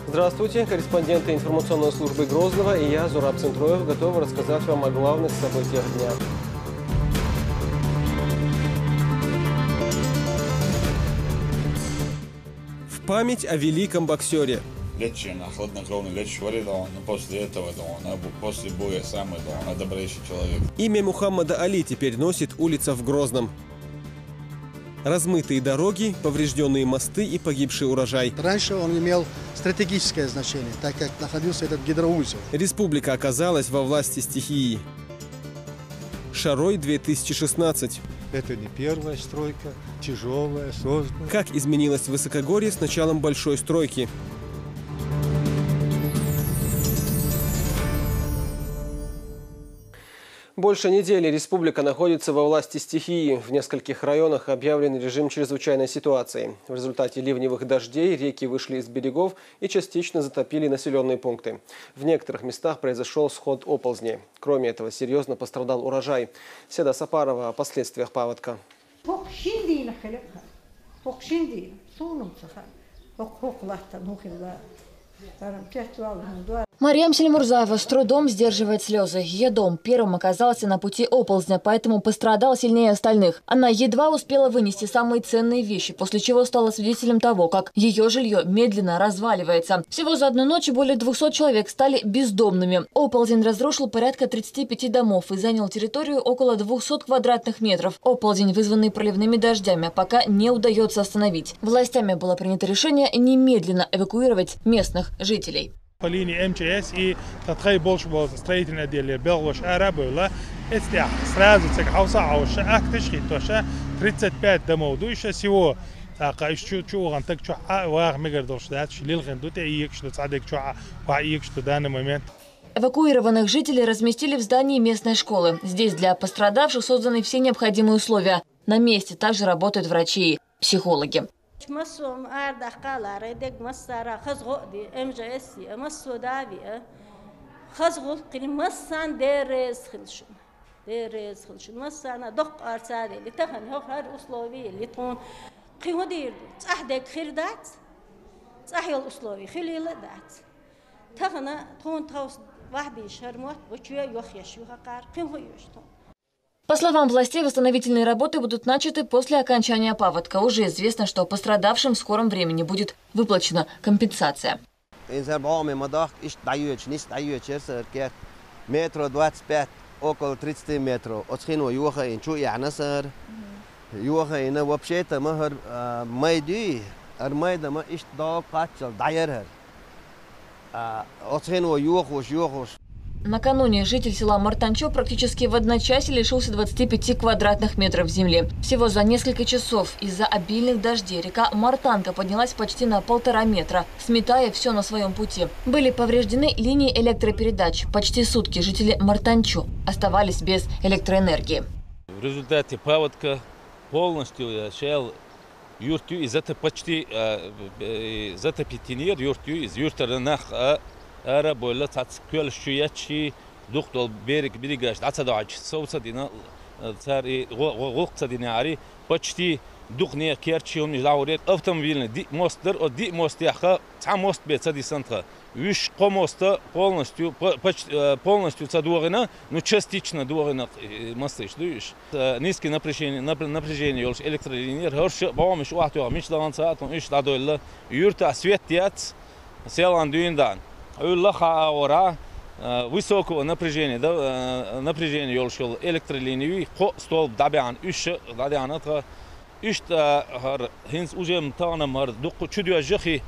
Здравствуйте, корреспонденты информационной службы Грозного и я, Зураб Центроев, готовы рассказать вам о главных событиях дня. В память о великом боксере. Хладнокровный лечь варил, но после этого, после боя самый добрейший человек. Имя Мухаммада Али теперь носит улица в Грозном. Размытые дороги, поврежденные мосты и погибший урожай. Раньше он имел стратегическое значение, так как находился этот гидроузел. Республика оказалась во власти стихии. Шарой 2016. Это не первая стройка, тяжелая, сложная. Как изменилось высокогорье с началом большой стройки? Больше недели республика находится во власти стихии. В нескольких районах объявлен режим чрезвычайной ситуации. В результате ливневых дождей реки вышли из берегов и частично затопили населенные пункты. В некоторых местах произошел сход оползней. Кроме этого, серьезно пострадал урожай. Седа Сапарова о последствиях паводка. Мариам Сельмурзаева с трудом сдерживает слезы. Ее дом первым оказался на пути оползня, поэтому пострадал сильнее остальных. Она едва успела вынести самые ценные вещи, после чего стала свидетелем того, как ее жилье медленно разваливается. Всего за одну ночь более 200 человек стали бездомными. Оползень разрушил порядка 35 домов и занял территорию около 200 квадратных метров. Оползень, вызванный проливными дождями, пока не удается остановить. Властями было принято решение немедленно эвакуировать местных жителей. По линии МЧС и тотхай больше было строительное дело белош арабула. Это сразу цехауса ауша актишхи тоша 35 домов. Дуйша всего кайшчу так чу вах мегардош дат шлилген дуте иек что цадек чу ва иек что данный момент. Эвакуированных жителей разместили в здании местной школы. Здесь для пострадавших созданы все необходимые условия. На месте также работают врачи и психологи. مسوم أرد قال ردك مسارا خزغو دي MJS مسو دافي خزغو قل مسان درس خلشون مسانا دق أرسالي اللي تخن هو هذا أسلوبي اللي تون قيمة دير صحدك خير دات صحي الأسلوبي خلي لدات تخنا تون توس واحد يشرموت وشوية يخيش يخقار قيمة يشتون. По словам властей, восстановительные работы будут начаты после окончания паводка. Уже известно, что пострадавшим в скором времени будет выплачена компенсация. Метро 25, около 30 метров. Отсхину юха инчу янасар. Юха ина вообще-то мы майди, армайда мы иш дог качал дайер. Отсхину юхуш. Накануне житель села Мартанчо практически в одночасье лишился 25 квадратных метров земли. Всего за несколько часов из-за обильных дождей река Мартанка поднялась почти на 1,5 метра, сметая все на своем пути. Были повреждены линии электропередач. Почти сутки жители Мартанчо оставались без электроэнергии. В результате паводка полностью шел юртю из этого почти затопитинер юртю из юртарнах арабола цацкөл шуячи дуктол берег берегаш ацадач соусадина цари гокцадина ари почти духне керчион лаурет автомобильный мостер от мост яха сам мост бецадисантра виш комоста полностью цадуарина, но частично дуарина мосты шлюш низкое напряжение ёлш электролинер хорш баамиш уахтуа миш ланцаат иш ладоlla юрта светят селан дюндан Уллаха аура высокого напряжения, напряжение ёлшил электролинии, столб дабян, дабянатра, хинс ужем танамар, дуку чудя жахи.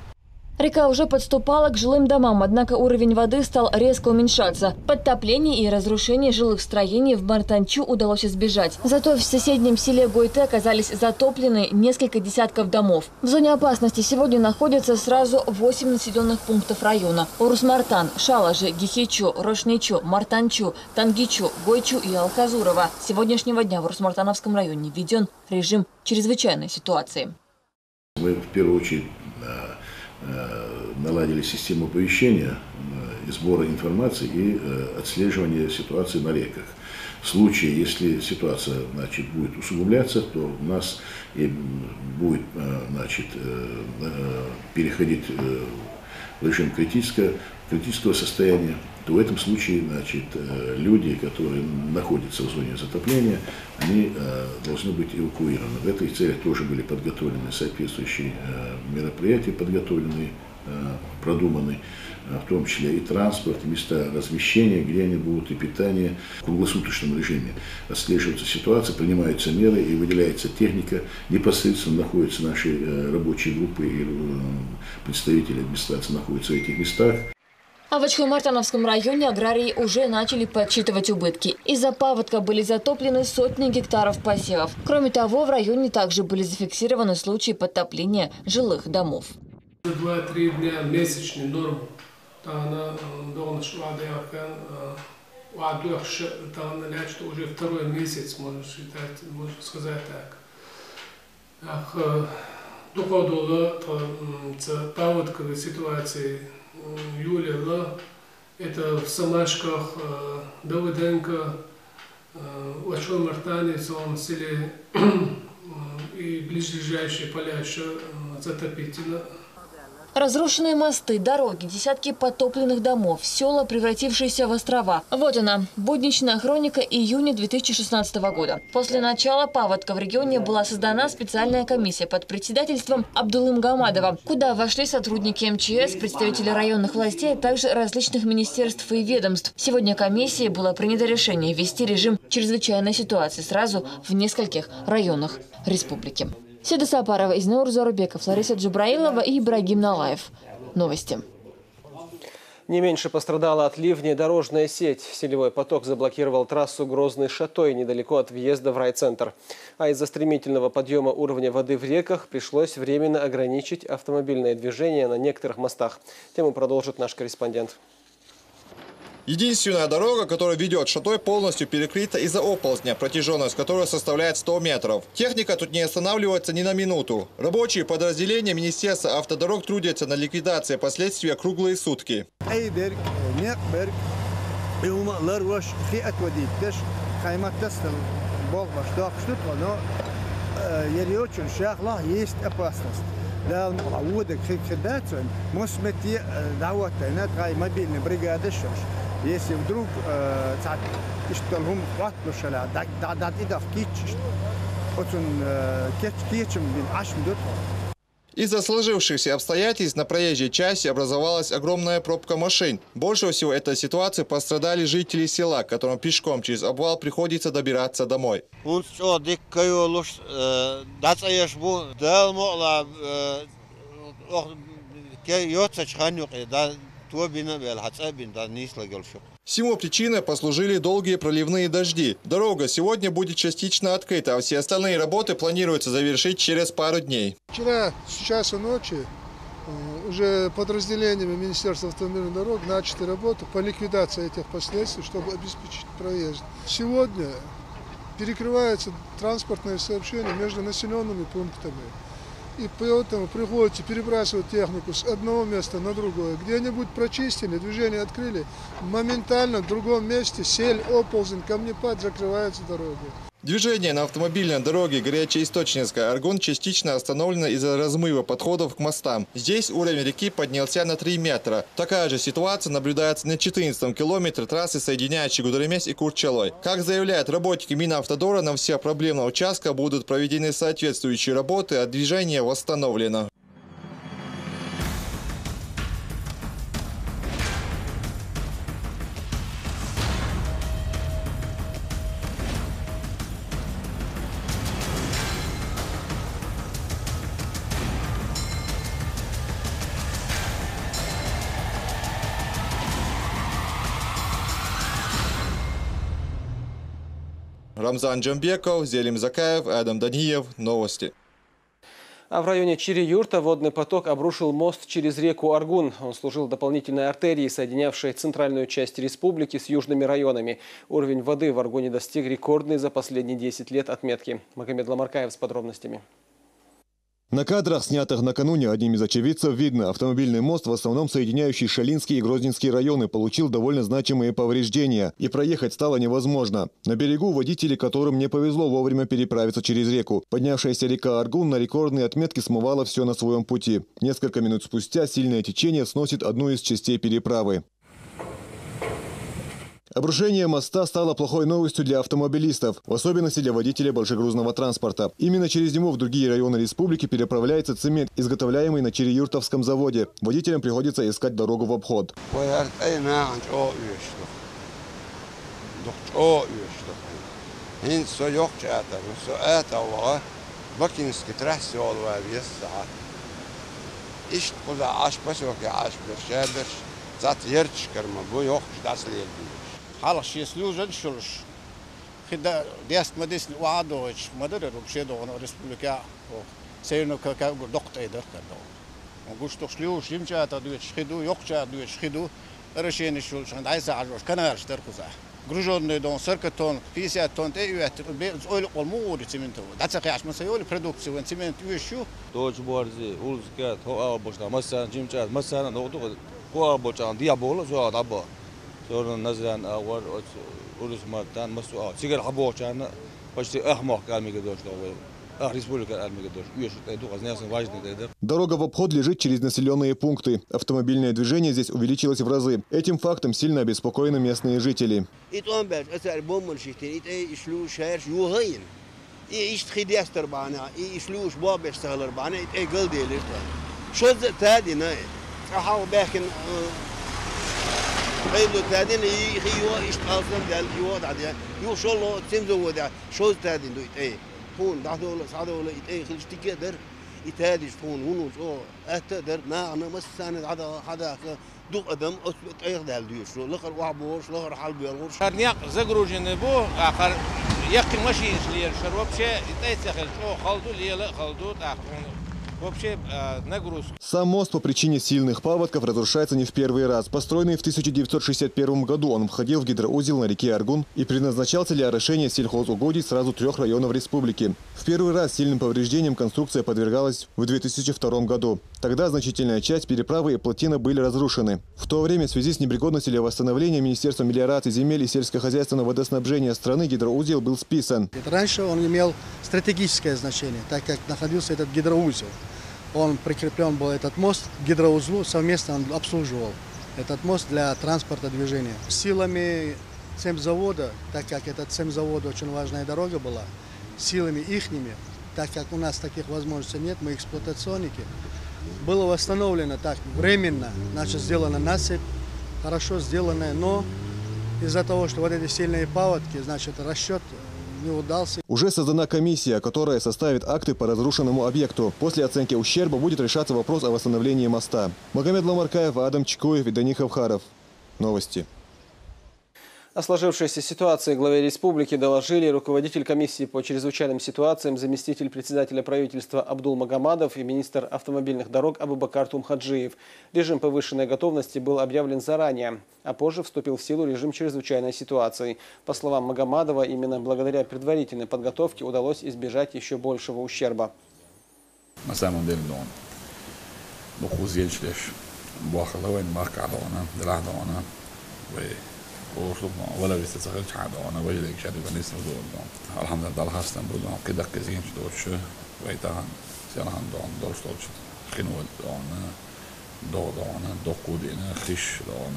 Река уже подступала к жилым домам, однако уровень воды стал резко уменьшаться. Подтопление и разрушение жилых строений в Мартанчу удалось избежать. Зато в соседнем селе Гойте оказались затоплены несколько десятков домов. В зоне опасности сегодня находятся сразу 8 населенных пунктов района. Урус-Мартан, Шалажи, Гихичу, Рошничу, Мартанчу, Тангичу, Гойчу и Алказурова. С сегодняшнего дня в Урус-Мартановском районе введен режим чрезвычайной ситуации. Мы в первую очередь наладили систему оповещения, сбора информации и отслеживания ситуации на реках. В случае, если ситуация, значит, будет усугубляться, то у нас будет, значит, переходить в режим критического состояния, то в этом случае, значит, люди, которые находятся в зоне затопления, они должны быть эвакуированы. В этой цели тоже были подготовлены соответствующие мероприятия, продуманы, в том числе и транспорт, и места размещения, где они будут, и питание. В круглосуточном режиме отслеживается ситуация, принимаются меры и выделяется техника. Непосредственно находятся наши рабочие группы и представители администрации находятся в этих местах. А в Ачхой-Мартановском районе аграрии уже начали подсчитывать убытки. Из-за паводка были затоплены сотни гектаров посевов. Кроме того, в районе также были зафиксированы случаи подтопления жилых домов. 2-3 дня месячный норм. Уже второй месяц, можно считать, можно сказать так. Доходило паводковой ситуации июля, это в Самашках, Давыденко, в Ачхой-Мартане, в самом селе и ближайшие поля еще затопительно. Разрушенные мосты, дороги, десятки потопленных домов, села, превратившиеся в острова. Вот она, будничная хроника июня 2016 года. После начала паводка в регионе была создана специальная комиссия под председательством Абдулы Мгамадова, куда вошли сотрудники МЧС, представители районных властей, а также различных министерств и ведомств. Сегодня комиссией было принято решение ввести режим чрезвычайной ситуации сразу в нескольких районах республики. Седа Сапарова, Изнаур Зорубеков, Лариса Джабраилова и Ибрагим Налаев. Новости. Не меньше пострадала от ливня дорожная сеть. Селевой поток заблокировал трассу Грозный-Шатой недалеко от въезда в райцентр. А из-за стремительного подъема уровня воды в реках пришлось временно ограничить автомобильное движение на некоторых мостах. Тему продолжит наш корреспондент. Единственная дорога, которая ведет в Шатой, полностью перекрыта из-за оползня, протяженность которой составляет 100 метров. Техника тут не останавливается ни на минуту. Рабочие подразделения Министерства автодорог трудятся на ликвидации последствий круглые сутки. Если вдруг из-за сложившихся обстоятельств на проезжей части образовалась огромная пробка машин. Больше всего этой ситуации пострадали жители села, которым пешком через обвал приходится добираться домой. Всему причиной послужили долгие проливные дожди. Дорога сегодня будет частично открыта, а все остальные работы планируется завершить через пару дней. Вчера с часу ночи уже подразделениями Министерства автомобильных дорог начаты работы по ликвидации этих последствий, чтобы обеспечить проезд. Сегодня перекрывается транспортное сообщение между населенными пунктами. И поэтому приходится перебрасывать технику с одного места на другое. Где-нибудь прочистили, движение открыли, моментально в другом месте сель, оползень, камнепад, закрывается дорога. Движение на автомобильной дороге Горячеисточнинская Аргун частично остановлено из-за размыва подходов к мостам. Здесь уровень реки поднялся на 3 метра. Такая же ситуация наблюдается на 14-м километре трассы, соединяющей Гудеремес и Курчалой. Как заявляют работники Минавтодора, на все проблемные участки будут проведены соответствующие работы, а движение восстановлено. Рамзан Джамбеков, Зелим Закаев, Адам Даниев. Новости. А в районе Чири-Юрта водный поток обрушил мост через реку Аргун. Он служил дополнительной артерией, соединявшей центральную часть республики с южными районами. Уровень воды в Аргуне достиг рекордной за последние 10 лет отметки. Магомед Ламаркаев с подробностями. На кадрах, снятых накануне одним из очевидцев, видно, автомобильный мост, в основном соединяющий Шалинский и Грозненский районы, получил довольно значимые повреждения, и проехать стало невозможно. На берегу водители, которым не повезло вовремя переправиться через реку. Поднявшаяся река Аргун на рекордные отметки смывала все на своем пути. Несколько минут спустя сильное течение сносит одну из частей переправы. Обрушение моста стало плохой новостью для автомобилистов, в особенности для водителей большегрузного транспорта. Именно через него в другие районы республики переправляется цемент, изготовляемый на Череюртовском заводе. Водителям приходится искать дорогу в обход. Halas šie slūžan šulš. Hida diast madis wādoč, madara rupšie do Republika. Sejno ka dokta eder kado. Gusto slūž jimčata duet schidu, jokcha duet schidu. Rasheni šulš and aisa ajos kanar sterkuza. Gružon don circa ton, 50 ton te uet oil olmur cimento. Datsa qash masayoli produktsiya wan ciment ueshu. Doç borzi, ulzkat, ho alboşta, masan jimchat, masan noqdu ko alboçan diabolo zo adabo. Sonra nazaran awar urus martan masua. Sigar haboçan почти ahmoq kalmiga doshlo. Республика kalmiga dosh. Ueshut aydu qaznyasin важный deydi. Дорога в обход лежит через населенные пункты. Автомобильное движение здесь увеличилось в разы. Этим фактом сильно обеспокоены местные жители. قيلو تادين يخيوا يشتغلون دال يواد عادي يوصل له تمزو ده شو تادين دويت ايه هون دعوه صعدوا ولا ايه خلش تقدر يتادي شلون هون شو اتقدر ما انا مساند هذا دو ادم اثبت ايه دال دويش لخر وعبوش لخر حلب يلغوش هرنيق زغروجن بو اخر يقين ماشي لير شرب شيء يتسخل شو خلدو ليله خلدو تاخون. Сам мост по причине сильных паводков разрушается не в первый раз. Построенный в 1961 году, он входил в гидроузел на реке Аргун и предназначался для орошения сельхозугодий сразу 3 районов республики. В первый раз сильным повреждением конструкция подвергалась в 2002 году. Тогда значительная часть переправы и плотина были разрушены. В то время в связи с непригодностью для восстановления Министерства мелиорации земель и сельскохозяйственного водоснабжения страны гидроузел был списан. Раньше он имел стратегическое значение, так как находился этот гидроузел. Он прикреплен был, этот мост, к гидроузлу, совместно он обслуживал этот мост для транспорта движения. Силами цемзавода, так как этот цемзавод очень важная дорога была, силами ихними, так как у нас таких возможностей нет, мы эксплуатационники, было восстановлено так временно, значит сделана насыпь, хорошо сделанная, но из-за того, что вот эти сильные паводки, значит расчет не удался. Уже создана комиссия, которая составит акты по разрушенному объекту. После оценки ущерба будет решаться вопрос о восстановлении моста. Магомед Ламаркаев, Адам Чикуев и Даних Авхаров. Новости. О сложившейся ситуации главе республики доложили руководитель комиссии по чрезвычайным ситуациям, заместитель председателя правительства Абдул Магомадов и министр автомобильных дорог Абубакар Тумхаджиев. Режим повышенной готовности был объявлен заранее, а позже вступил в силу режим чрезвычайной ситуации. По словам Магомадова, именно благодаря предварительной подготовке удалось избежать еще большего ущерба. На самом деле, ولا بيستسخرش حدا وانا بجلك شادي بنيس نزول الحمد لله خاصة بدون كده كزين شدوش ويتاهن سيرهن دون دورستوش خنود دون دون دقودين خش دون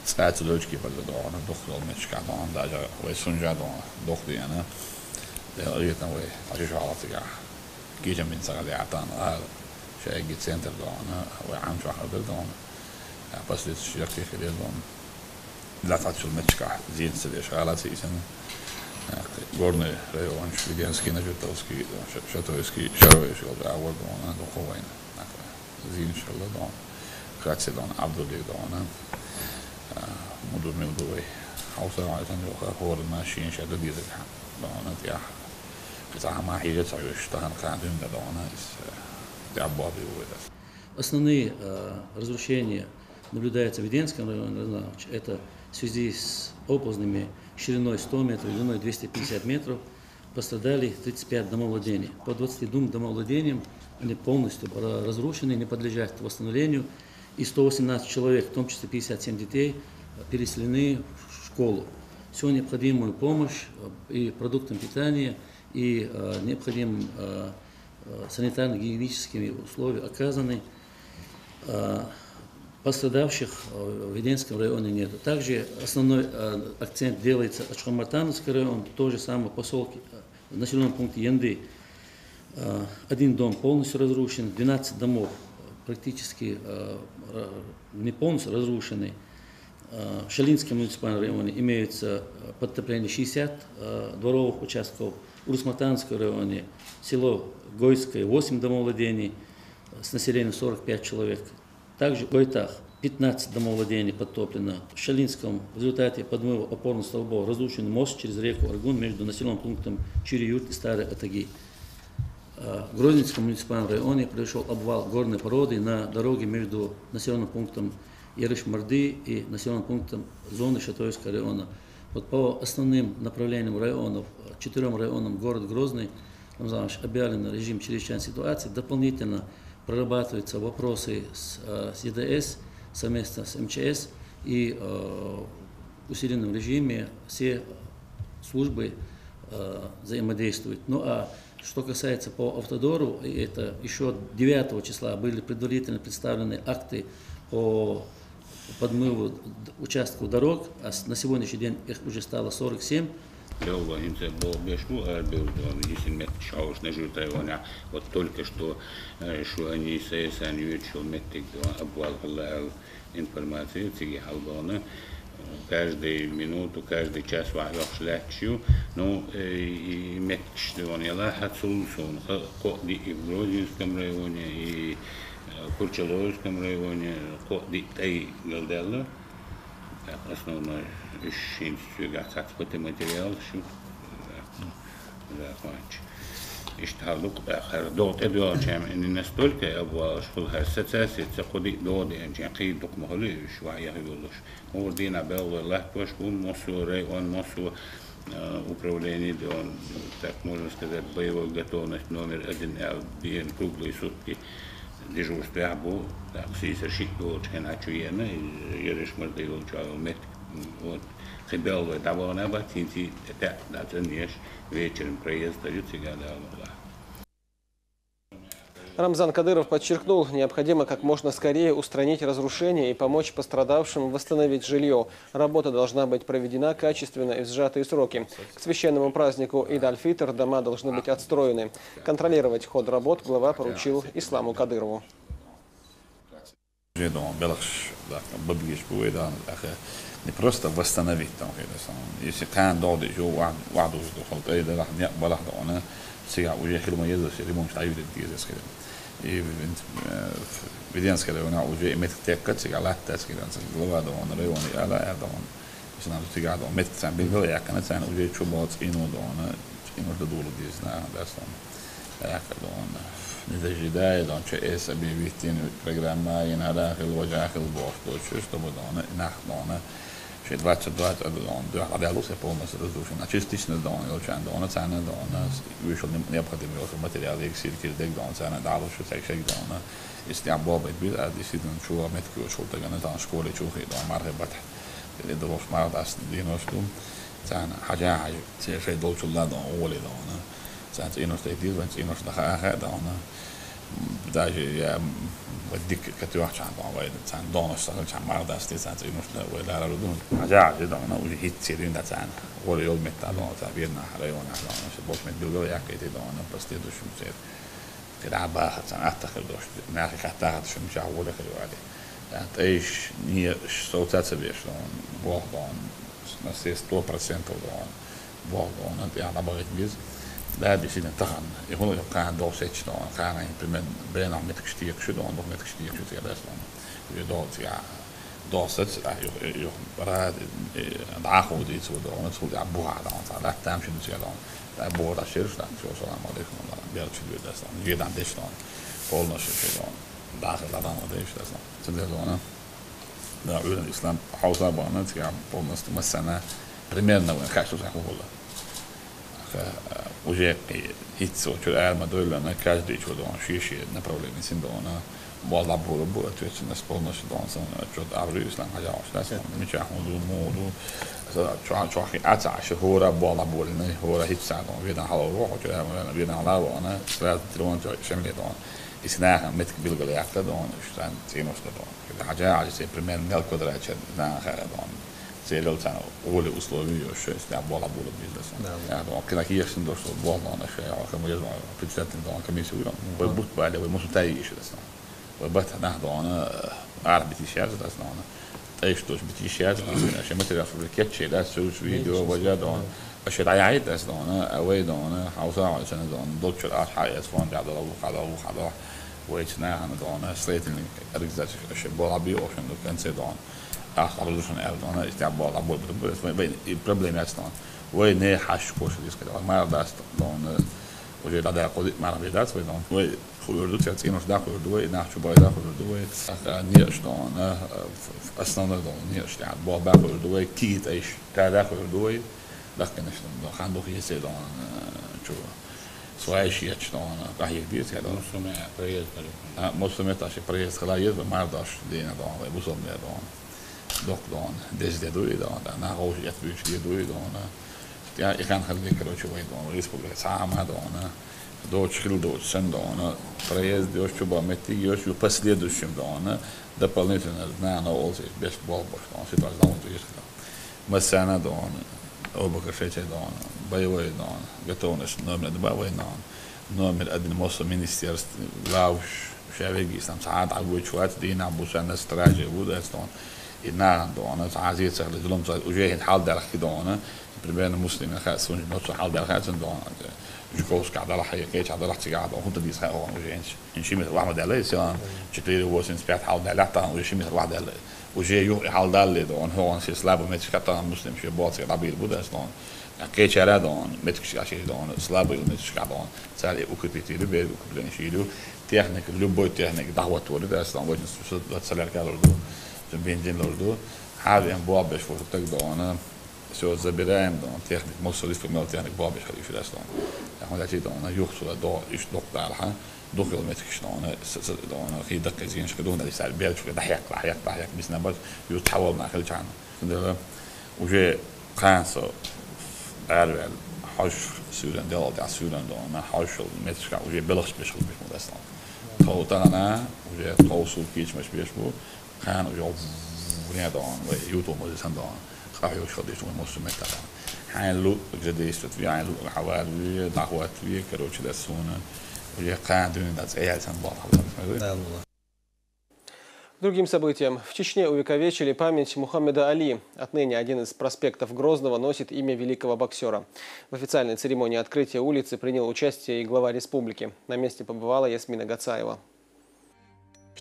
ساعات لوج كيف دون دخل مش قاعد دون داجا ويسونجا دون دخدي انا لقيتنا وي عشان عرفتك كيجا من سغلي عطان هذا شيء جيت سنتر دون وعم شو حضر دون بس ليش كده دون لا تعطش المتشكع زين سدي شغالات سيسن горный район Шведенский, Нажитовский, Шатойский, Шарович, Авод, Духовайн, Зин Шалдон, Хатседон, Абдулик, Муdur Милдовой, Хауса, Хор, Машин, Шадудизик, Донатьях, Катаха Хиджет, Штахан Кадин, Дона, Диабаби. Основные разрушения наблюдаются в Веденском районе, это в связи с оползнями шириной 100 метров, длиной 250 метров, пострадали 35 домовладений. По 22 домовладениям они полностью разрушены, не подлежат восстановлению. И 118 человек, в том числе 57 детей, переселены в школу. Всю необходимую помощь и продуктам питания, и необходимым санитарно-гигиеническими условия оказаны. Пострадавших в Веденском районе нет. Также основной акцент делается на Ашхабадский район, то же самое поселке, в населенном пункте Янды. Один дом полностью разрушен, 12 домов практически не полностью разрушены. В Шалинском муниципальном районе имеется подтопление 60 дворовых участков. В Урус-Матанском районе село Гойское 8 домовладений с населением 45 человек. Также в Гойтах 15 домовладений подтоплено. В Шалинском в результате подмыва опорных столбов разрушен мост через реку Аргун между населенным пунктом Чири-Юрт и Старой Атаги. В Грозненском муниципальном районе произошел обвал горной породы на дороге между населенным пунктом Ярыш-Марды и населенным пунктом зоны Шатойского района. Вот по основным направлениям районов, 4 районам город Грозный, объявлен режим чрезвычайной ситуации. Дополнительно прорабатываются вопросы с ЕДС совместно с МЧС, и в усиленном режиме все службы взаимодействуют. Ну а что касается по Автодору, это еще 9 числа были предварительно представлены акты по подмыву участков дорог, а на сегодняшний день их уже стало 47. Вот только что они информацию каждую минуту, каждый час вахлах шлячу, но и метчдон яла хатсулсон, коди и в Грозинском районе, и в Курчаловском районе, коди тай галделла. Основной институт цацпоты материал, что закончить. اشتغلوا آخر دوت أدوار جام إن الناس دول كأبوا شغل هالساسي تقولي دود يعني جاقي دوك مهلي شوية يقولوش هو دينا بقول الله باش هو مصو رأيون مصو управление он так можно сказать боевой готовность номер 1 день круглые сутки дежурство был так сисершик был ченачуена и Ярыш-Марды был чалмет вот хибелвы давно на тинти это датнеш вечером проезд дают всегда да. Рамзан Кадыров подчеркнул, необходимо как можно скорее устранить разрушения и помочь пострадавшим восстановить жилье. Работа должна быть проведена качественно и в сжатые сроки. К священному празднику Ид-аль-Фитр дома должны быть отстроены. Контролировать ход работ глава поручил Исламу Кадырову. Не просто восстановить там, если кан доды jo ваду что это да не балахда она сега уехал мы ездили ремонт ставили здесь кстати и в Веденском районе уже имеет текать сега латта сега глава да он район и ala это он если надо сега да мет сам бил я kana сам уже чубот ину да он ину да дулу здесь на да сам я когда он не дожидает он че эс объявить программа и надо الوجه البوش чтобы да нахно 2020 он радиалусе полностью разрушен. Частично да он очень да он цена да он вышел необходимый материал эксиркир дег да он цена дало что так шег да он если обобит бил а действительно чего метку что то гана там школе чухи да мархабат اللي ضروف مرض أصل دينوستو цена حاجة شيء دولش الله да أولي да он цена إنوست يدير بس إنوست دخل да он даже я وديك كتوح عن بعض عن دونش عن مرض أصلي عن إنه ولا ردون حاجة ده أنا أقول هيت سيرين ده عن هو اليوم متعلم تعبيرنا حريون إحنا شباب متدلوا يحكي ده أنا بس تدوش مصير كده عباها عن أعتقد دوش ناخي كتاعد شو مش عوله خلوا عليه يعني إيش نية صوتات سبيش دون بوه دون نسيس 2% دون بوه دون يعني أبغى يجيز لا بيصير انتخن يقولوا كان دوسيتش دون كان يمكن بين عم يتكشتيك شو دون دون يتكشتيك شو تيجي دون يدوت يا دوسيتش يو براد دعاخو دي سو دون سو يعبوها دون لا تامش نسي دون لا بورا شيرش لا شو السلام عليكم الله بيرتش دي دون جيد عم ديش دون قولنا شو دون داخل دون ديش دون تدي دون لا عود الإسلام حوصا بانت يا بولنس تمسنا примерно وين كاشو زحمه والله уже hitso чё элмадуэлна каждый чё дон шиши направление синдона бала булу ответственность полностью дон сон чё аврюслан хажаус мича моду чё ата шхора бала булны хора хитса дон вида хало чё вида хало она сразу трон чё шемле дон إسناها متك بيلقى يعتقد دون إشتان تينوس دون كده حاجة على شيء بريمين ميل كودرة شد نا خير دون سيلول تانو أول أسلوبي وشيء استعب بولا بولا بيزنس يعني دون كده كي يشتن دوش بولا أنا شيء أو كم يجمع بتشتن دون كم يسوي دون وبوت بعد ومسو تايش دسنا وبت هنا دون أعرف بتيشيرت دسنا تايش دوش بتيشيرت عشان مثل في الكيتش ده سويش فيديو وجا دون أشياء عيد دسنا أوي دون حوصا عشان دون دوتشر أشياء فون بعد الله ويتنا أنا دون سليتني أرجع أشياء بولا بيو عشان دون كان سيدون أخلص عشان أردنا استعب بولا بول بس بين البروبلم أصلا وين حش كوش ديس كده ما داست دون وجد هذا قضية ما ربي داست وين وين خلود تأتي نص داخل دوي نحشو باي داخل دوي نيش دون أصلا دون نيش يعني بول داخل دوي كيت إيش داخل دوي لكن إيش خندق يسيدون شو سواء شيء دون كهيك بيت كده مسلمة بريز مسلمة تاشي بريز خلاص ما داش دينا دون مسلمة دون dock dan deze doe je dan na roos je het weer doe je dan ja ik kan gelijk dat je weet dan republiek samen dan dood schil dood zijn dan prijs dus je bij met die je pas leer dus je dan de planeten na alles is best wel dan zit als dan is gedaan maar zijn dan overgeschreven dan bij je dan getoond is nummer de bij dan nummer uit de mosse ministers laus شافي استم ساعات على وجهات دينا بوسنا استراجع وده dan إنها دعونا عزيز سهل دلهم صار وجاه الحال ده رح دعونا بربنا مسلم خاص ونج نص الحال ده خاص دعونا جوكوس قاعد على حياة كيش على رحت قاعد وهم تدي صار وجاه إن شيء مثل واحد عليه سيان شكله هو سنسبيات حال ده لا تان وشيء مثل واحد عليه وجاه يو حال ده اللي دعونا هو أنسي سلاب ومتش كتان مسلم شيء باطل ربيل بوده أصلا كيش على دعونا متش عشان دعونا سلاب ومتش كتان سالي وكبيتي ربيل وكبلين شيء تكنيك لبوي تكنيك دعوة تولد أصلا وجه لا تسلر كذا بينجين لوردو هذا ان بابش فوتك دون سو زبيرام دون تكنيك مصري في مال تكنيك بابش خلي في الاسلام احنا جيت دون يخصو دو ايش دوك دالها دوك المتكش دون خي دقه زين شكدون اللي سال بيل شو ضحك بس نبات يتحول مع كل جان ده وجه قانسو اربل حش سودان دال تاع سودان دون حش المتكش وجه بلغش بيش في الاسلام توتانا وجه توصل كيش مش بيشبو كان يوم ونادون ويوتيوب وزندون خايو شديش ومسلمة طبعا حلو جديد في حلو حوالي دعوات في كروش دسونا ويقعدون ده زي سنبال Другим событиям. В Чечне увековечили память Мухаммеда Али. Отныне один из проспектов Грозного носит имя великого боксера. В официальной церемонии открытия улицы принял участие и глава республики. На месте побывала Ясмина Гацаева.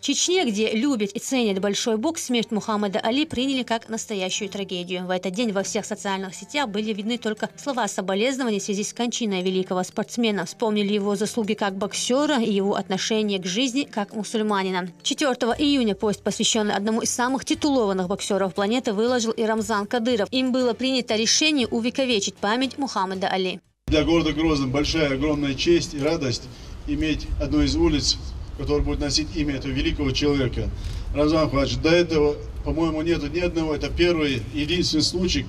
В Чечне, где любят и ценят большой бокс, смерть Мухаммеда Али приняли как настоящую трагедию. В этот день во всех социальных сетях были видны только слова соболезнования в связи с кончиной великого спортсмена. Вспомнили его заслуги как боксера и его отношение к жизни как мусульманина. 4 июня пост, посвященный одному из самых титулованных боксеров планеты, выложил и Рамзан Кадыров. Им было принято решение увековечить память Мухаммеда Али. Для города Грозного большая, огромная честь и радость иметь одну из улиц, который будет носить имя этого великого человека. Рамзан Ахмадович, до этого, по-моему, нету ни одного, это первый, единственный случай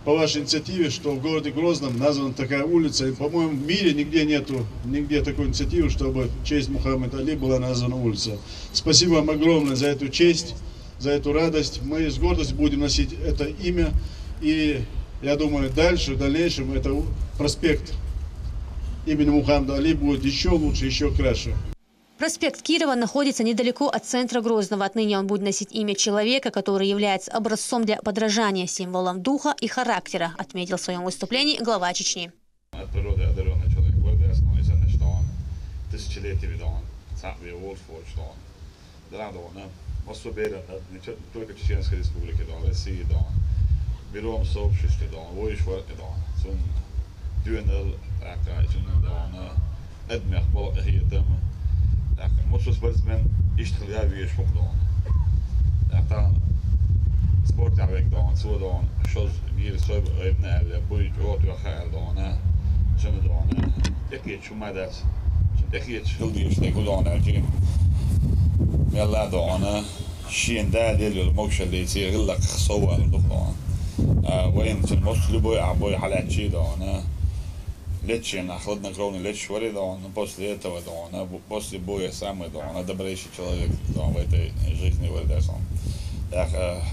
по вашей инициативе, что в городе Грозном названа такая улица. И, по-моему, в мире нигде такой инициативы, чтобы в честь Мухаммеда Али была названа улица. Спасибо вам огромное за эту честь, за эту радость. Мы с гордостью будем носить это имя. И я думаю, дальше, в дальнейшем, это проспект имени Мухаммеда Али будет еще лучше, еще краше. Проспект Кирова находится недалеко от центра Грозного. Отныне он будет носить имя человека, который является образцом для подражания, символом духа и характера, отметил в своем выступлении глава Чечни. مصر سبورتسمن يشتغل يابي يشوف دون يعني سبورت يعمل دون سو دون شوز غير سوب ابن ال بوي جوت وخال دون شنو دون تكيت شو ما داس تكيت شو دي يشتكوا دون الجيم يلا دون شين دا ديال الموش اللي يصير لك صور دون وين في الموش لبوي عبوي حالات شي دون ليتش أخذنا كروني ليتش وري دون بوس ليتا دون بوس لبوي سامي دون ده بريش человек دون ويت жизни ورده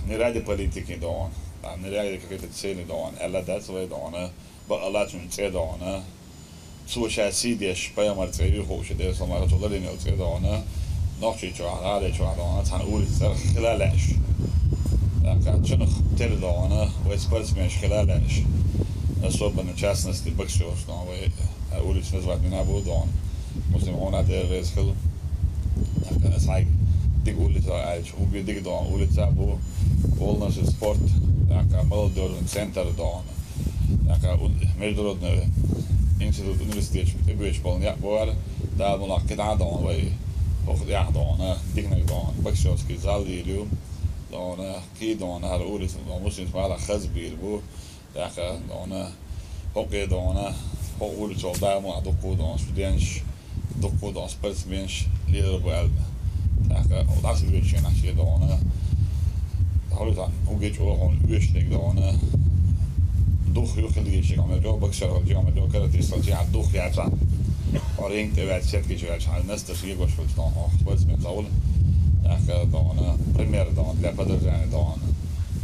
не ради политики дон, не ради какой-то цели дон, а для своей дон, балачун цели дон, слушай сидишь, понимаешь, цели хочешь, да, сама хочу линию цели дон, ночью чего, ради чего дон, цан улица خلالش, так, что цели дон, ويسبرسمش خلالش, особенно частности боксеров, дон, улица называют меня был дон, muslim он это резхил, так, сай dig ulica aici, ubi dig don ulica bu volnaš sport, така молодежный центр дон, така международный институт университет, ты будешь полня бор, да мулак кита дон, вай охдях дон, дигнак дон, боксерский зал илю, дон, ки дон, хар улица дон, муслим смала хазбир бу, така дон, хоккей дон, хок улица да мулак доку дон, студентш, доку дон, спортсменш, лидер бу elbe. Och das är ju tjäna sig då när har du så och get och hon ursäkt då när då hur kan det sig om jag boxar och jag med då kan det så att då jag så och ringt över chat que jag har nästa sig går så då och vad som så då när premier då для поддержания då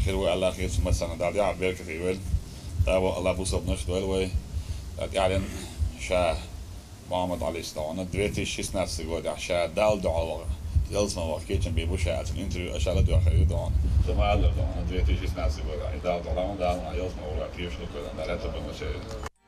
خير الله خير مثلا ده يا بيرك في ويل ده الله بوصب نش دول وي يعني شا محمد علي ستون 2016 год شا دال دعوه Jelzma Kećan bi bušajac u intervju, a šala doha i don. Som adler don, 2016 года. И дал долам дал, а Jelzma ура пьешну когда это было все.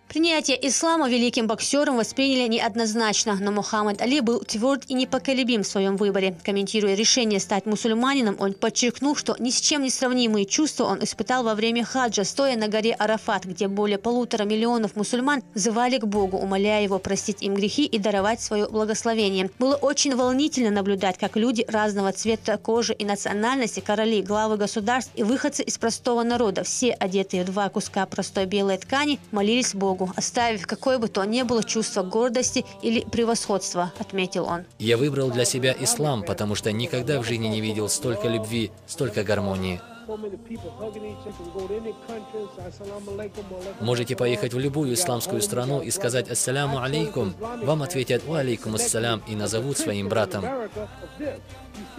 Принятие ислама великим боксером восприняли неоднозначно, но Мухаммад Али был тверд и непоколебим в своем выборе. Комментируя решение стать мусульманином, он подчеркнул, что ни с чем не сравнимые чувства он испытал во время хаджа, стоя на горе Арафат, где более 1,5 миллиона мусульман взывали к Богу, умоляя его простить им грехи и даровать свое благословение. Было очень волнительно наблюдать, как люди разного цвета кожи и национальности, короли, главы государств и выходцы из простого народа, все одетые в 2 куска простой белой ткани, молились Богу, оставив какое бы то ни было чувство гордости или превосходства, отметил он. Я выбрал для себя ислам, потому что никогда в жизни не видел столько любви, столько гармонии. Можете поехать в любую исламскую страну и сказать «Ассаляму алейкум». Вам ответят «Ва алейкум ассалям» и назовут своим братом.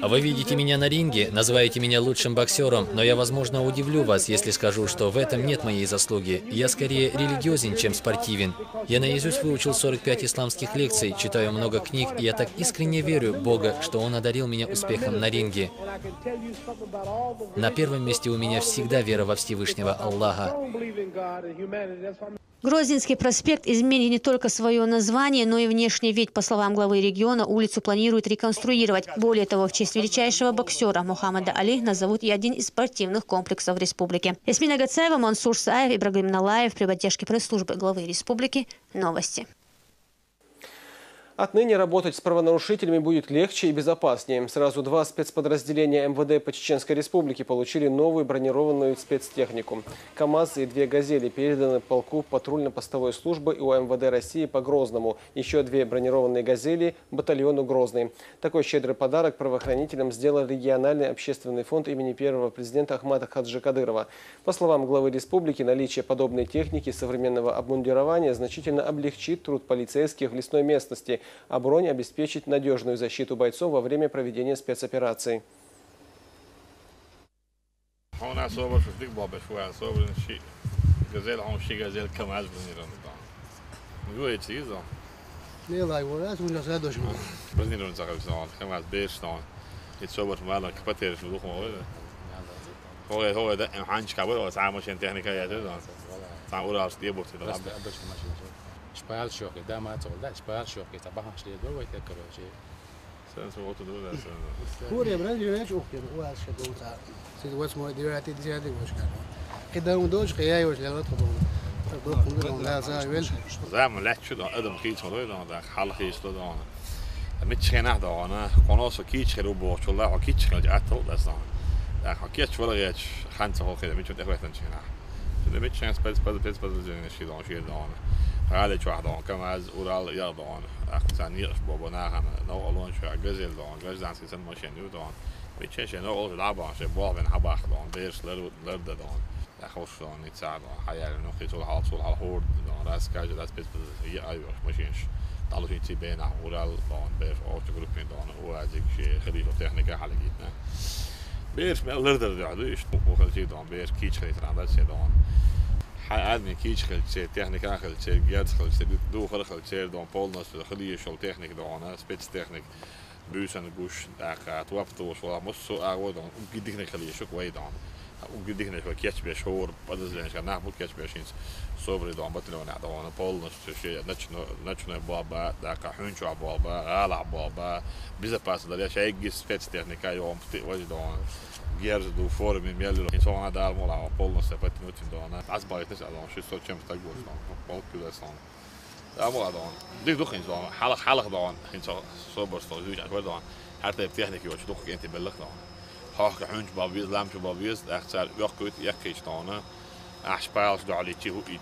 А вы видите меня на ринге, называете меня лучшим боксером, но я, возможно, удивлю вас, если скажу, что в этом нет моей заслуги. Я скорее религиозен, чем спортивен. Я наизусть выучил 45 исламских лекций, читаю много книг, и я так искренне верю в Бога, что Он одарил меня успехом на ринге. На первом месте у меня всегда вера во Всевышнего Аллаха. Грозненский проспект изменит не только свое название, но и внешний вид. По словам главы региона, улицу планируют реконструировать. Более того, в честь величайшего боксера Мухаммада Али назовут и один из спортивных комплексов республики. Ясмина Гацаева, Мансур Саев, Ибрагим Налаев при поддержке пресс-службы главы республики. Новости. Отныне работать с правонарушителями будет легче и безопаснее. Сразу 2 спецподразделения МВД по Чеченской Республике получили новую бронированную спецтехнику. КАМАЗ и 2 «Газели» переданы полку патрульно-постовой службы и УМВД России по Грозному. Еще 2 бронированные «Газели» батальону Грозный. Такой щедрый подарок правоохранителям сделал региональный общественный фонд имени первого президента Ахмата Хаджи Кадырова. По словам главы республики, наличие подобной техники современного обмундирования значительно облегчит труд полицейских в лесной местности, а бронь обеспечит надежную защиту бойцов во время проведения спецопераций. Шпаал шоки, да, мать, да, шпаал шоки, табаха шли, давай так короче. Сенсу вот тут да. Курья брали, я шоки, уаз шагута. Ситуация моя дирати дирати вошка. كده ودوش خياي وش لغت خبون. لا زايل. زعما لا شو ده ادم كيس ما ده حال خيس ده انا. متشخنا ده انا قناص كيس خلو بوش والله كيس خلو جاتل ده صار. ده حكيت ولا جات خمسه هو كده مش ده وقت نشنا. ده متشخنا بس ده شيء ده. هذا شو واحد كم از أورال يردون أختان يرش بابناها نوع لون شو عجزل دون جزء عن سيسن ماشين يودون بيتشش نوع العبا شيء بوابن حباخ دون بيرش لرد دون أخوش دون يتساعدون حياة نوخي طول على هورد دون راس كاج راس بيت هي أيوة ماشينش طالو شيء تبين أورال دون بيرش أو تجربين دون وهذيك شيء خليفة تكنيكا حلقيتنا بيرش ما لرد دعوش وخلتي دون بيرش كيش خليت عندها شيء دون آدمی کیش خلچه تکنیک خلچه گرد خلچه دو خلچه دون پولناس خلیه شو تکنیک دونه سپیس تکنیک بوسن گوش داخل توافطوش ولا مصو أعودون وجدينا خليه شو كويدون وجدينا شو كيش بيشور بدل زين شو نحبو كيش بيشينس صبري دون بطلوا نعدون بولناس شيء نتشنو بابا داخل حنشوا بابا غالع بابا بيزا باس ده شيء جس سبيس تكنيك يوم وجدون Gers do forum in Mjällur in sådana där mål av pollen så på ett minut då när asbart inte så då så kämpa tag går så på kul sån där mål då det då inte så حلق då inte så bara så ju jag då حتى التكنيك يوش دوخ انت بلغ då ها حنج بابيز لامش بابيز اختار يقعد يكيش då احشبالش دو على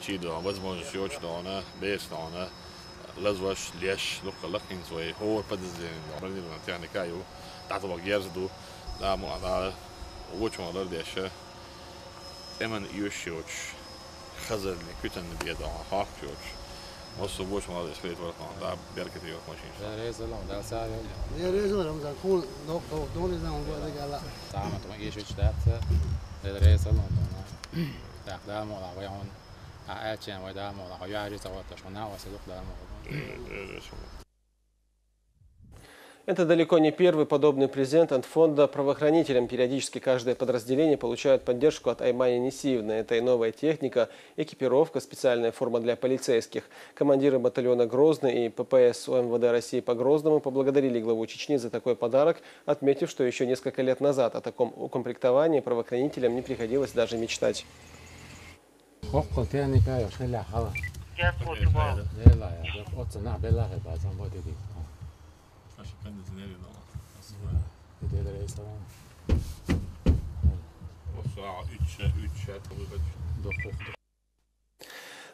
تشي då وزمون شوش då بيس då لازوش ليش لوك لكن زوي هو بدزين برني التكنيك ايو تعطوا جيرز دو لا مو على وش ما لردي أشياء إمن يوشيوش خزر نكتن بيدا هاك يوش مصر وش ما لردي شكلي تورطان دا بيركت يوش ماشين ده ريزلون ده ساعة يا ريزلون زين كول نقطة دوني زين وقعد قال ساعة ما تمشي شو ده ده ريزلون ده ده مو لا وياون أأتي أنا وده مو لا وياجي توات شونا وسيدك ده مو Это далеко не первый подобный презент от фонда правоохранителям. Периодически каждое подразделение получает поддержку от Аймани Несиевны. Это и новая техника, экипировка, специальная форма для полицейских. Командиры батальона Грозный и ППС УМВД России по Грозному поблагодарили главу Чечни за такой подарок, отметив, что еще несколько лет назад о таком укомплектовании правоохранителям не приходилось даже мечтать.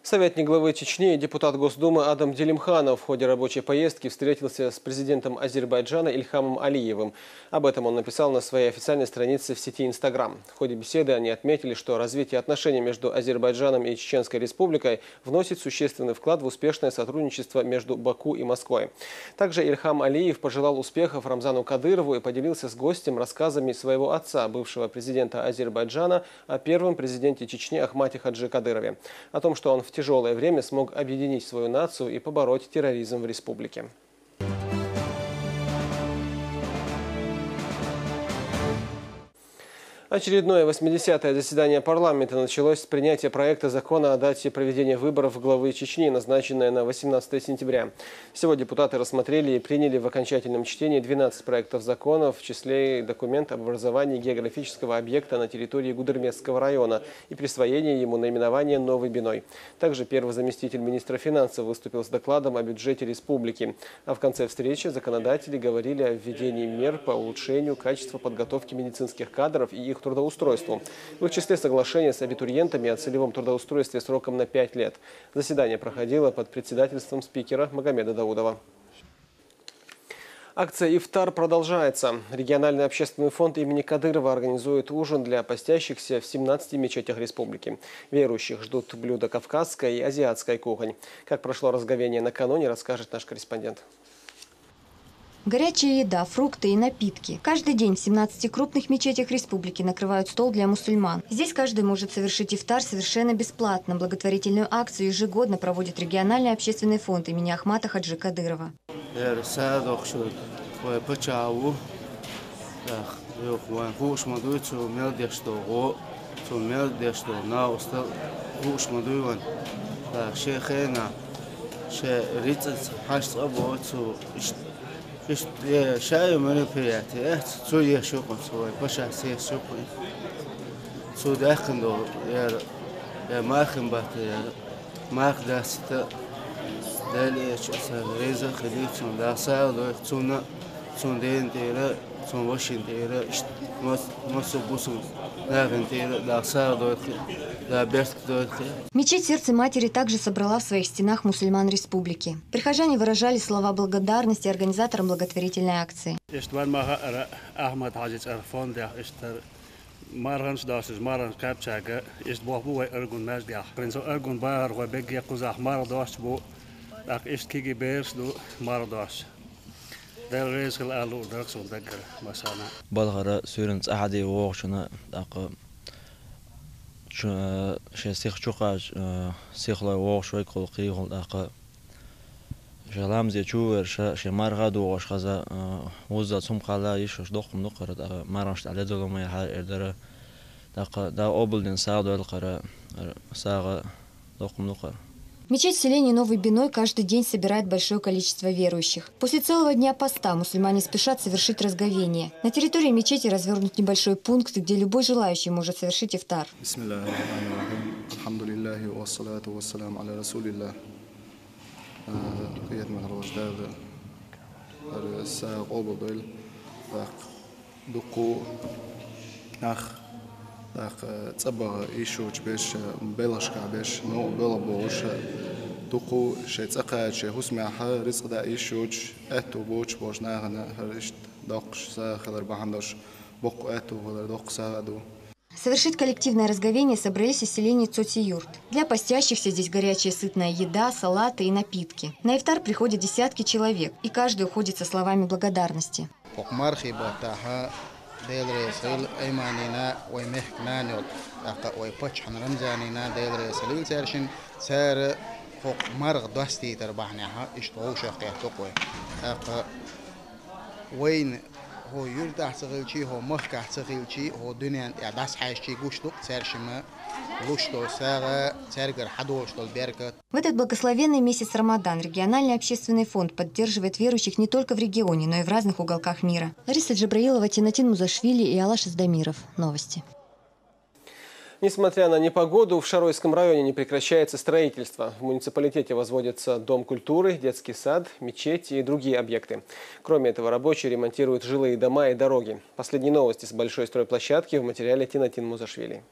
Советник главы Чечни и депутат Госдумы Адам Делимханов в ходе рабочей поездки встретился с президентом Азербайджана Ильхамом Алиевым. Об этом он написал на своей официальной странице в сети Instagram. В ходе беседы они отметили, что развитие отношений между Азербайджаном и Чеченской Республикой вносит существенный вклад в успешное сотрудничество между Баку и Москвой. Также Ильхам Алиев пожелал успехов Рамзану Кадырову и поделился с гостем рассказами своего отца, бывшего президента Азербайджана, о первом президенте Чечни Ахмате Хаджи Кадырове. О том, что он в тяжелое время смог объединить свою нацию и побороть терроризм в республике. Очередное 80-е заседание парламента началось с принятия проекта закона о дате проведения выборов главы Чечни, назначенное на 18 сентября. Всего депутаты рассмотрели и приняли в окончательном чтении 12 проектов законов, в числе документ об образовании географического объекта на территории Гудермесского района и присвоении ему наименования Новый Биной. Также первый заместитель министра финансов выступил с докладом о бюджете республики. А в конце встречи законодатели говорили о введении мер по улучшению качества подготовки медицинских кадров и их трудоустройству. В их числе соглашение с абитуриентами о целевом трудоустройстве сроком на 5 лет. Заседание проходило под председательством спикера Магомеда Даудова. Акция «Ифтар» продолжается. Региональный общественный фонд имени Кадырова организует ужин для постящихся в 17 мечетях республики. Верующих ждут блюда кавказской и азиатской кухонь. Как прошло разговение накануне, расскажет наш корреспондент. Горячая еда, фрукты и напитки. Каждый день в 17 крупных мечетях республики накрывают стол для мусульман. Здесь каждый может совершить ифтар совершенно бесплатно. Благотворительную акцию ежегодно проводит региональный общественный фонд имени Ахмата Хаджи Кадырова. شاي من بياتي سوية شوكن سوي بشع سير شوكن سود أخندو يا ما أخن بات يا ما أخدا ستا دالي شو سال ريزا خليت سون لا سال دو سون دين تيرا Мечеть Сердца Матери также собрала в своих стенах мусульман республики. Прихожане выражали слова благодарности организаторам благотворительной акции. بالغرا سورن أحد ووقشنا شيخ شقاج سيخلا ووقشوي كل قيل جلام زي شوور شمار غادو وش خذا وزا ثم قلا يشوش دقم نقرة مارنش على دولة ما يحار إدرا دا أبلدين ساعدوا القرا ساعة دقم نقرة. Мечеть в селении Новый Биной каждый день собирает большое количество верующих. После целого дня поста мусульмане спешат совершить разговение. На территории мечети развернут небольшой пункт, где любой желающий может совершить ифтар. صبغ إيشوش بيش بلاشكا بيش نو بلا بوش دقو شيء تقعد شيء هسمع رزق دا إيشوش أتو بوش بوش ناغنا هرشت دقش ساخلر بحندش بق أتو ولا دق سادو. Совершить коллективное разговение собрались из селения Цоти-Юрт. Для постящихся здесь горячая сытная еда, салаты и напитки. На ифтар приходят десятки человек, и каждый уходит со словами благодарности. ديل رسول أيماننا ويمحكنا نود ويبتش عن رمزاننا ديل رسول سارشين سار فوق مرغ دستي تربحناها اشتغل شقيه تقوي وين هو يرتاح صغيرشي هو مخك صغيرشي هو دنيا داس حاجشي قشتق سارشما لوشتو سارة سارجر حدوشتو البركة. В этот благословенный месяц Рамадан региональный общественный фонд поддерживает верующих не только в регионе, но и в разных уголках мира. Лариса Джабраилова, Тинатин Музашвили и Алаш Издамиров. Новости. Несмотря на непогоду, в Шаройском районе не прекращается строительство. В муниципалитете возводится дом культуры, детский сад, мечети и другие объекты. Кроме этого, рабочие ремонтируют жилые дома и дороги. Последние новости с большой стройплощадки в материале Тинатин Музашвили.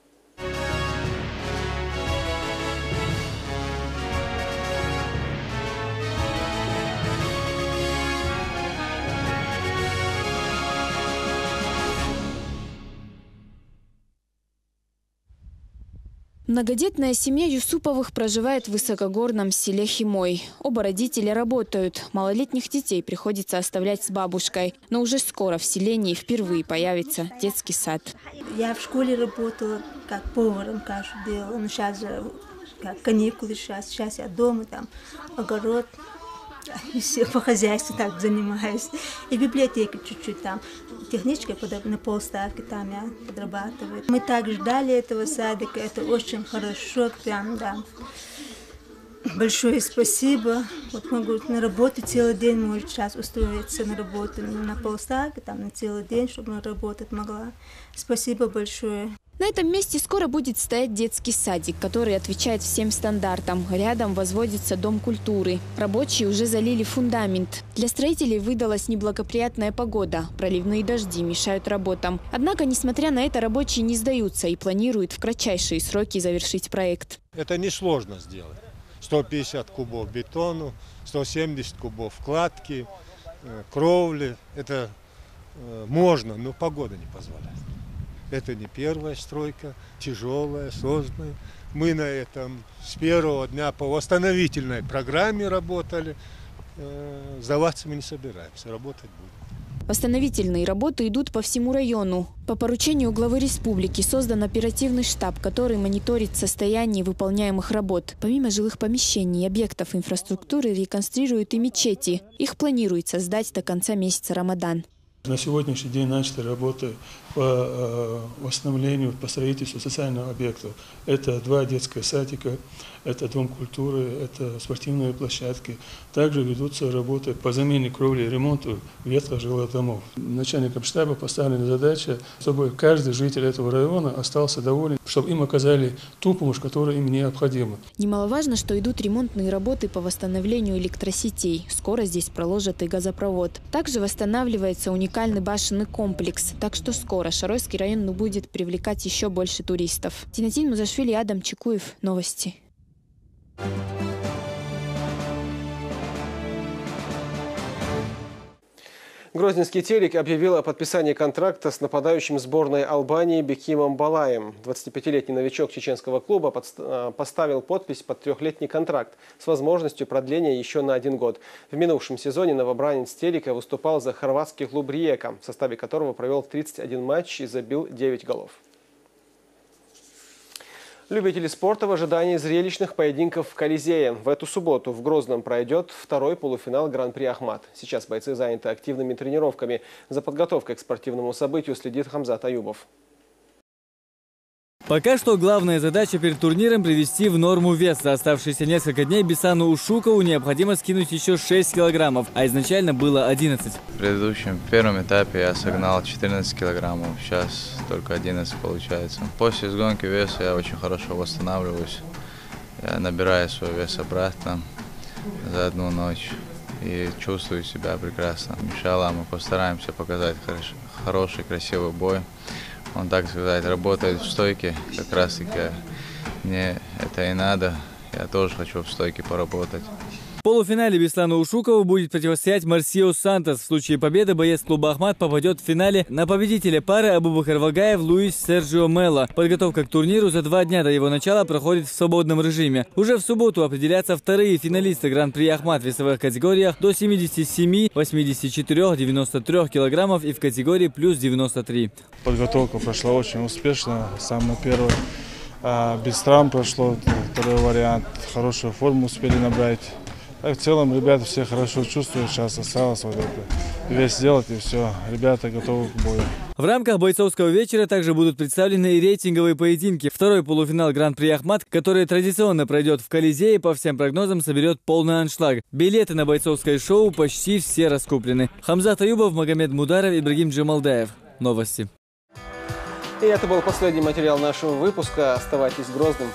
Многодетная семья Юсуповых проживает в высокогорном селе Химой. Оба родителя работают. Малолетних детей приходится оставлять с бабушкой. Но уже скоро в селении впервые появится детский сад. Я в школе работала как поваром кашу делала. Но сейчас же как каникулы, сейчас я дома, там огород. И все по хозяйству так занимаюсь. И в библиотеке чуть-чуть там. Техничкой на полставки там я подрабатываю. Мы так ждали этого садика. Это очень хорошо. Прям, да. Большое спасибо. Вот могу на работу целый день, может, сейчас устроиться на работу на полставки, там на целый день, чтобы работать могла. Спасибо большое. На этом месте скоро будет стоять детский садик, который отвечает всем стандартам. Рядом возводится дом культуры. Рабочие уже залили фундамент. Для строителей выдалась неблагоприятная погода. Проливные дожди мешают работам. Однако, несмотря на это, рабочие не сдаются и планируют в кратчайшие сроки завершить проект. Это несложно сделать. 150 кубов бетону, 170 кубов кладки, кровли. Это можно, но погода не позволяет. Это не первая стройка, тяжелая, сложная. Мы на этом с первого дня по восстановительной программе работали. Сдаваться мы не собираемся, работать будем. Восстановительные работы идут по всему району. По поручению главы республики создан оперативный штаб, который мониторит состояние выполняемых работ. Помимо жилых помещений и объектов инфраструктуры реконструируют и мечети. Их планируется сдать до конца месяца Рамадан. На сегодняшний день начаты работы по восстановлению, по строительству социальных объектов. Это 2 детских садика, это дом культуры, это спортивные площадки. Также ведутся работы по замене кровли и ремонту ветхих жилых домов. Начальником штаба поставлена задача, чтобы каждый житель этого района остался доволен. чтобы им оказали ту помощь, которая им необходима. Немаловажно, что идут ремонтные работы по восстановлению электросетей. Скоро здесь проложат и газопровод. Также восстанавливается уникальный башенный комплекс. Так что скоро Шаройский район будет привлекать еще больше туристов. Тинатин Музашвили, Адам Чекуев. Новости. Грозненский телек объявил о подписании контракта с нападающим сборной Албании Бекимом Балаем. 25-летний новичок чеченского клуба поставил подпись под 3-летний контракт с возможностью продления еще на 1 год. В минувшем сезоне новобранец телека выступал за хорватский клуб Риека, в составе которого провел 31 матч и забил 9 голов. Любители спорта в ожидании зрелищных поединков в Колизее. В эту субботу в Грозном пройдет второй полуфинал Гран-при Ахмат. Сейчас бойцы заняты активными тренировками. За подготовкой к спортивному событию следит Хамзат Аюбов. Пока что главная задача перед турниром – привести в норму вес. За оставшиеся несколько дней Бисану Ушукову необходимо скинуть еще 6 килограммов, а изначально было 11. В предыдущем первом этапе я согнал 14 килограммов, сейчас только 11 получается. После сгонки веса я очень хорошо восстанавливаюсь. Я набираю свой вес обратно за 1 ночь и чувствую себя прекрасно. Иншаллах, мы постараемся показать хороший, красивый бой. Он, так сказать, работает в стойке, как раз таки мне это и надо. Я тоже хочу в стойке поработать. В полуфинале Беслану Ушукову будет противостоять Марсио Сантос. В случае победы боец клуба Ахмат попадет в финале на победителя пары Абубакар Вагаев Луис Серджио Мелло. Подготовка к турниру за 2 дня до его начала проходит в свободном режиме. Уже в субботу определятся вторые финалисты Гран-при Ахмат в весовых категориях до 77, 84, 93 килограммов и в категории плюс 93. Подготовка прошла очень успешно. Самый первый без травм прошло, второй вариант. Хорошую форму успели набрать. В целом ребята все хорошо чувствуют, сейчас осталось вот это вес сделать и все, ребята готовы к бою. В рамках бойцовского вечера также будут представлены и рейтинговые поединки. Второй полуфинал Гран-при Ахмат, который традиционно пройдет в Колизее, по всем прогнозам соберет полный аншлаг. Билеты на бойцовское шоу почти все раскуплены. Хамзат Аюбов, Магомед Мударов, Ибрагим Джамалдаев. Новости. И это был последний материал нашего выпуска. Оставайтесь Грозным.